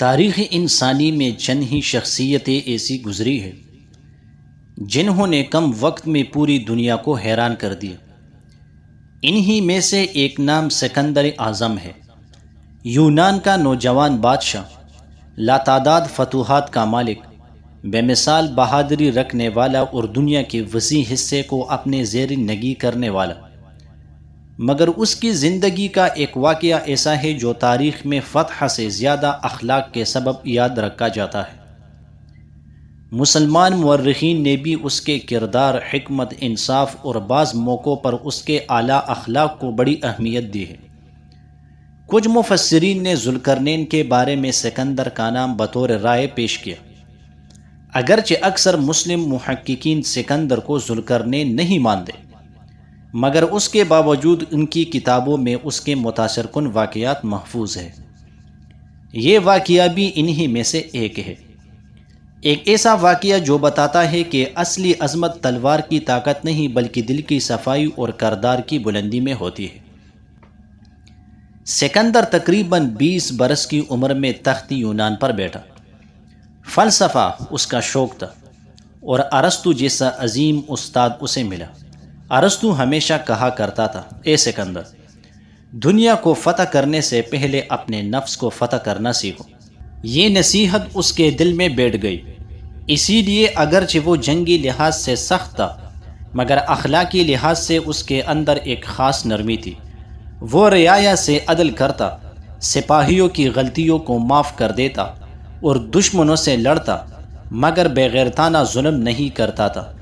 تاریخ انسانی میں چند ہی شخصیتیں ایسی گزری ہیں جنہوں نے کم وقت میں پوری دنیا کو حیران کر دیا۔ انہی میں سے ایک نام سکندر اعظم ہے۔ یونان کا نوجوان بادشاہ، لاتعداد فتوحات کا مالک، بے مثال بہادری رکھنے والا اور دنیا کے وسیع حصے کو اپنے زیر نگی کرنے والا، مگر اس کی زندگی کا ایک واقعہ ایسا ہے جو تاریخ میں فتح سے زیادہ اخلاق کے سبب یاد رکھا جاتا ہے۔ مسلمان مورخین نے بھی اس کے کردار، حکمت، انصاف اور بعض موقعوں پر اس کے اعلیٰ اخلاق کو بڑی اہمیت دی ہے۔ کچھ مفسرین نے ذوالقرنین کے بارے میں سکندر کا نام بطور رائے پیش کیا، اگرچہ اکثر مسلم محققین سکندر کو ذوالقرنین نہیں مانتے، مگر اس کے باوجود ان کی کتابوں میں اس کے متاثر کن واقعات محفوظ ہیں۔ یہ واقعہ بھی انہی میں سے ایک ہے، ایک ایسا واقعہ جو بتاتا ہے کہ اصلی عظمت تلوار کی طاقت نہیں بلکہ دل کی صفائی اور کردار کی بلندی میں ہوتی ہے۔ سکندر تقریباً 20 برس کی عمر میں تخت یونان پر بیٹھا۔ فلسفہ اس کا شوق تھا اور ارسطو جیسا عظیم استاد اسے ملا۔ ارسطو ہمیشہ کہا کرتا تھا، اے سکندر، دنیا کو فتح کرنے سے پہلے اپنے نفس کو فتح کرنا سیکھو۔ یہ نصیحت اس کے دل میں بیٹھ گئی، اسی لیے اگرچہ وہ جنگی لحاظ سے سخت تھا مگر اخلاقی لحاظ سے اس کے اندر ایک خاص نرمی تھی۔ وہ رعایا سے عدل کرتا، سپاہیوں کی غلطیوں کو معاف کر دیتا اور دشمنوں سے لڑتا، مگر بے غیرتانہ ظلم نہیں کرتا تھا۔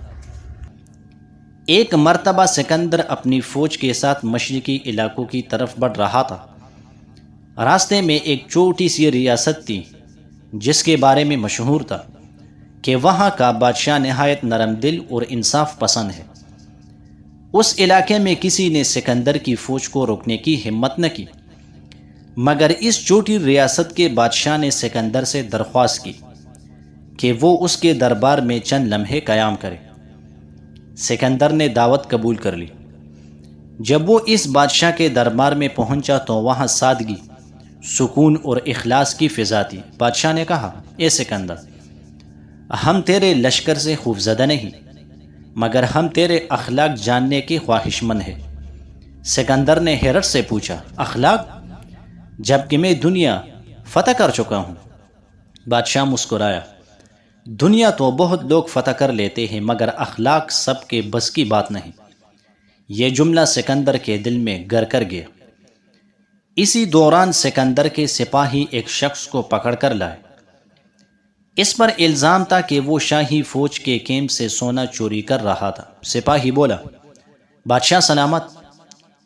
ایک مرتبہ سکندر اپنی فوج کے ساتھ مشرقی علاقوں کی طرف بڑھ رہا تھا۔ راستے میں ایک چھوٹی سی ریاست تھی جس کے بارے میں مشہور تھا کہ وہاں کا بادشاہ نہایت نرم دل اور انصاف پسند ہے۔ اس علاقے میں کسی نے سکندر کی فوج کو روکنے کی ہمت نہ کی، مگر اس چھوٹی ریاست کے بادشاہ نے سکندر سے درخواست کی کہ وہ اس کے دربار میں چند لمحے قیام کرے۔ سکندر نے دعوت قبول کر لی۔ جب وہ اس بادشاہ کے دربار میں پہنچا تو وہاں سادگی، سکون اور اخلاص کی فضا تھی۔ بادشاہ نے کہا، اے سکندر، ہم تیرے لشکر سے خوفزدہ نہیں، مگر ہم تیرے اخلاق جاننے کے خواہش مند ہیں۔ سکندر نے حیرت سے پوچھا، اخلاق؟ جبکہ میں دنیا فتح کر چکا ہوں۔ بادشاہ مسکرایا، دنیا تو بہت لوگ فتح کر لیتے ہیں مگر اخلاق سب کے بس کی بات نہیں۔ یہ جملہ سکندر کے دل میں گر کر گیا۔ اسی دوران سکندر کے سپاہی ایک شخص کو پکڑ کر لائے۔ اس پر الزام تھا کہ وہ شاہی فوج کے کیمپ سے سونا چوری کر رہا تھا۔ سپاہی بولا، بادشاہ سلامت،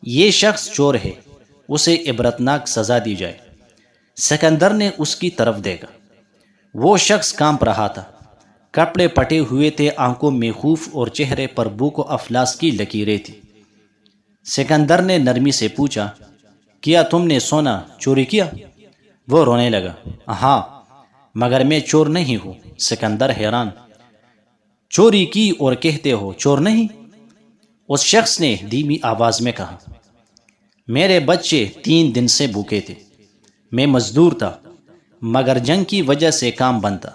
یہ شخص چور ہے، اسے عبرتناک سزا دی جائے۔ سکندر نے اس کی طرف دیکھا۔ وہ شخص کانپ رہا تھا، کپڑے پٹے ہوئے تھے، آنکھوں میں خوف اور چہرے پر بھوک و افلاس کی لکیریں تھیں۔ سکندر نے نرمی سے پوچھا، کیا تم نے سونا چوری کیا؟ وہ رونے لگا، ہاں، مگر میں چور نہیں ہوں۔ سکندر حیران، چوری کی اور کہتے ہو چور نہیں؟ اس شخص نے دھیمی آواز میں کہا، میرے بچے 3 دن سے بھوکے تھے، میں مزدور تھا مگر جنگ کی وجہ سے کام بند تھا۔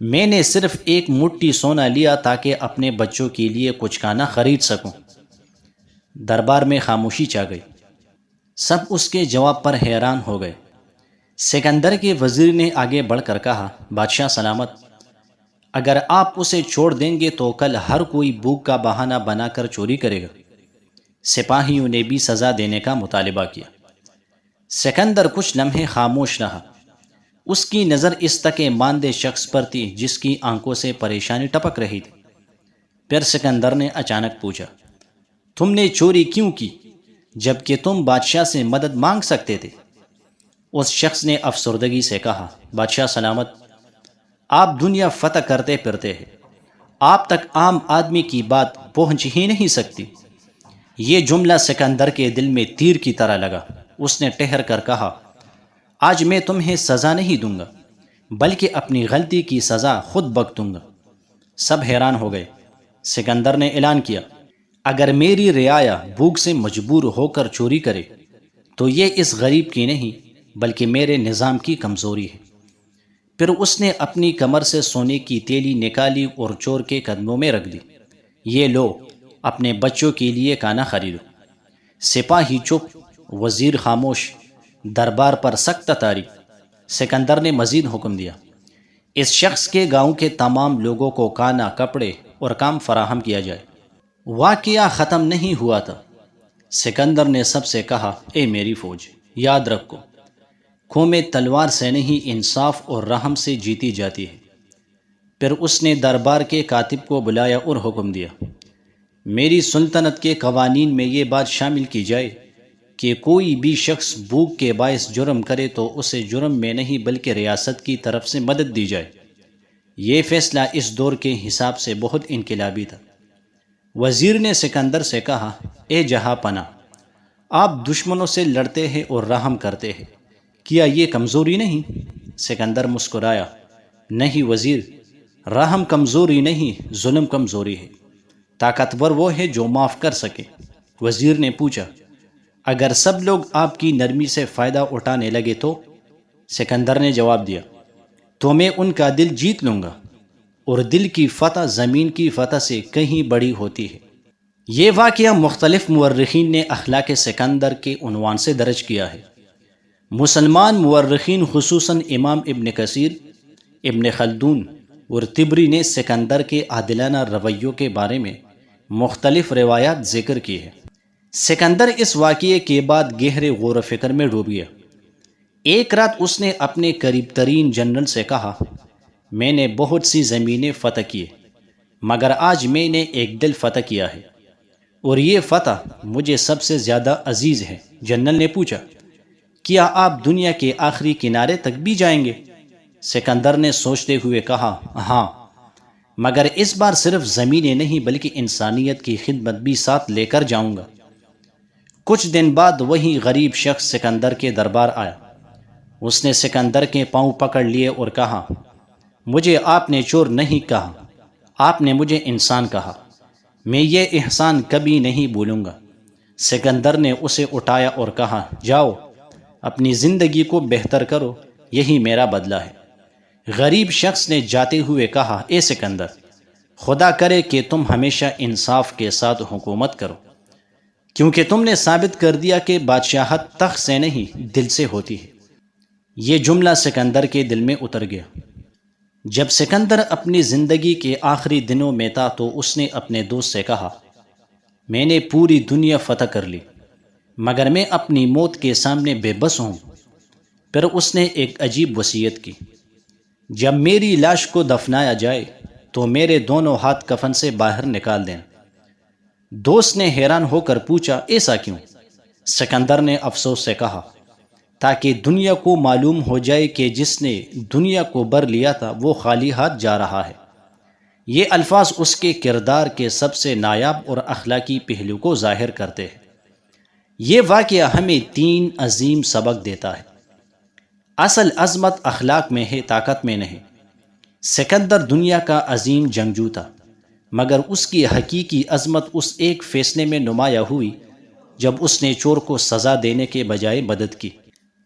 میں نے صرف ایک مٹھی سونا لیا تاکہ اپنے بچوں کے لیے کچھ کھانا خرید سکوں۔ دربار میں خاموشی چھا گئی، سب اس کے جواب پر حیران ہو گئے۔ سکندر کے وزیر نے آگے بڑھ کر کہا، بادشاہ سلامت، اگر آپ اسے چھوڑ دیں گے تو کل ہر کوئی بھوک کا بہانہ بنا کر چوری کرے گا۔ سپاہیوں نے بھی سزا دینے کا مطالبہ کیا۔ سکندر کچھ لمحے خاموش رہا۔ اس کی نظر اس تکے ماندے شخص پر تھی جس کی آنکھوں سے پریشانی ٹپک رہی تھی۔ پھر سکندر نے اچانک پوچھا، تم نے چوری کیوں کی جبکہ تم بادشاہ سے مدد مانگ سکتے تھے؟ اس شخص نے افسردگی سے کہا، بادشاہ سلامت، آپ دنیا فتح کرتے پھرتے ہیں، آپ تک عام آدمی کی بات پہنچ ہی نہیں سکتی۔ یہ جملہ سکندر کے دل میں تیر کی طرح لگا۔ اس نے ٹھہر کر کہا، آج میں تمہیں سزا نہیں دوں گا بلکہ اپنی غلطی کی سزا خود بھگتوں گا۔ سب حیران ہو گئے۔ سکندر نے اعلان کیا، اگر میری رعایا بھوک سے مجبور ہو کر چوری کرے تو یہ اس غریب کی نہیں بلکہ میرے نظام کی کمزوری ہے۔ پھر اس نے اپنی کمر سے سونے کی تیلی نکالی اور چور کے قدموں میں رکھ دی، یہ لو، اپنے بچوں کے لیے کھانا خریدو۔ سپاہی چپ، وزیر خاموش، دربار پر سخت تاری۔ سکندر نے مزید حکم دیا، اس شخص کے گاؤں کے تمام لوگوں کو کھانا، کپڑے اور کام فراہم کیا جائے۔ واقعہ ختم نہیں ہوا تھا۔ سکندر نے سب سے کہا، اے میری فوج، یاد رکھو، قومیں تلوار سے نہیں انصاف اور رحم سے جیتی جاتی ہے۔ پھر اس نے دربار کے کاتب کو بلایا اور حکم دیا، میری سلطنت کے قوانین میں یہ بات شامل کی جائے کہ کوئی بھی شخص بھوک کے باعث جرم کرے تو اسے جرم میں نہیں بلکہ ریاست کی طرف سے مدد دی جائے۔ یہ فیصلہ اس دور کے حساب سے بہت انقلابی تھا۔ وزیر نے سکندر سے کہا، اے جہاں پناہ، آپ دشمنوں سے لڑتے ہیں اور رحم کرتے ہیں، کیا یہ کمزوری نہیں؟ سکندر مسکرایا، نہیں وزیر، رحم کمزوری نہیں، ظلم کمزوری ہے۔ طاقتور وہ ہے جو معاف کر سکے۔ وزیر نے پوچھا، اگر سب لوگ آپ کی نرمی سے فائدہ اٹھانے لگے تو؟ سکندر نے جواب دیا، تو میں ان کا دل جیت لوں گا، اور دل کی فتح زمین کی فتح سے کہیں بڑی ہوتی ہے۔ یہ واقعہ مختلف مورخین نے اخلاق سکندر کے عنوان سے درج کیا ہے۔ مسلمان مورخین خصوصاً امام ابن کثیر، ابن خلدون اور طبری نے سکندر کے عادلانہ رویوں کے بارے میں مختلف روایات ذکر کی ہے۔ سکندر اس واقعے کے بعد گہرے غور و فکر میں ڈوب گیا۔ ایک رات اس نے اپنے قریب ترین جنرل سے کہا، میں نے بہت سی زمینیں فتح کیے، مگر آج میں نے ایک دل فتح کیا ہے، اور یہ فتح مجھے سب سے زیادہ عزیز ہے۔ جنرل نے پوچھا، کیا آپ دنیا کے آخری کنارے تک بھی جائیں گے؟ سکندر نے سوچتے ہوئے کہا، ہاں، مگر اس بار صرف زمینیں نہیں بلکہ انسانیت کی خدمت بھی ساتھ لے کر جاؤں گا۔ کچھ دن بعد وہی غریب شخص سکندر کے دربار آیا۔ اس نے سکندر کے پاؤں پکڑ لیے اور کہا، مجھے آپ نے چور نہیں کہا، آپ نے مجھے انسان کہا، میں یہ احسان کبھی نہیں بھولوں گا۔ سکندر نے اسے اٹھایا اور کہا، جاؤ، اپنی زندگی کو بہتر کرو، یہی میرا بدلہ ہے۔ غریب شخص نے جاتے ہوئے کہا، اے سکندر، خدا کرے کہ تم ہمیشہ انصاف کے ساتھ حکومت کرو، کیونکہ تم نے ثابت کر دیا کہ بادشاہت تخت سے نہیں دل سے ہوتی ہے۔ یہ جملہ سکندر کے دل میں اتر گیا۔ جب سکندر اپنی زندگی کے آخری دنوں میں تھا تو اس نے اپنے دوست سے کہا، میں نے پوری دنیا فتح کر لی، مگر میں اپنی موت کے سامنے بے بس ہوں۔ پھر اس نے ایک عجیب وصیت کی، جب میری لاش کو دفنایا جائے تو میرے دونوں ہاتھ کفن سے باہر نکال دینا۔ دوست نے حیران ہو کر پوچھا، ایسا کیوں؟ سکندر نے افسوس سے کہا، تاکہ دنیا کو معلوم ہو جائے کہ جس نے دنیا کو بھر لیا تھا وہ خالی ہاتھ جا رہا ہے۔ یہ الفاظ اس کے کردار کے سب سے نایاب اور اخلاقی پہلو کو ظاہر کرتے ہیں۔ یہ واقعہ ہمیں 3 عظیم سبق دیتا ہے۔ اصل عظمت اخلاق میں ہے، طاقت میں نہیں۔ سکندر دنیا کا عظیم جنگجو تھا، مگر اس کی حقیقی عظمت اس ایک فیصلے میں نمایاں ہوئی جب اس نے چور کو سزا دینے کے بجائے مدد کی۔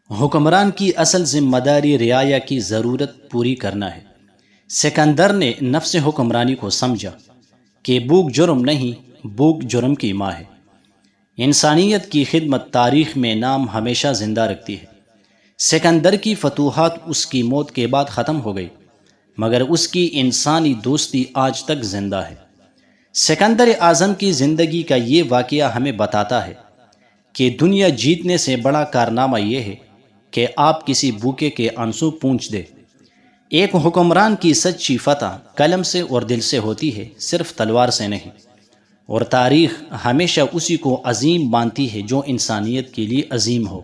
حکمران کی اصل ذمہ داری رعایا کی ضرورت پوری کرنا ہے۔ سکندر نے نفس حکمرانی کو سمجھا کہ بھوک جرم نہیں، بھوک جرم کی ماں ہے۔ انسانیت کی خدمت تاریخ میں نام ہمیشہ زندہ رکھتی ہے۔ سکندر کی فتوحات اس کی موت کے بعد ختم ہو گئی، مگر اس کی انسانی دوستی آج تک زندہ ہے۔ سکندر اعظم کی زندگی کا یہ واقعہ ہمیں بتاتا ہے کہ دنیا جیتنے سے بڑا کارنامہ یہ ہے کہ آپ کسی بھوکے کے آنسو پونچھ دے۔ ایک حکمران کی سچی فتح قلم سے اور دل سے ہوتی ہے، صرف تلوار سے نہیں، اور تاریخ ہمیشہ اسی کو عظیم مانتی ہے جو انسانیت کے لیے عظیم ہو۔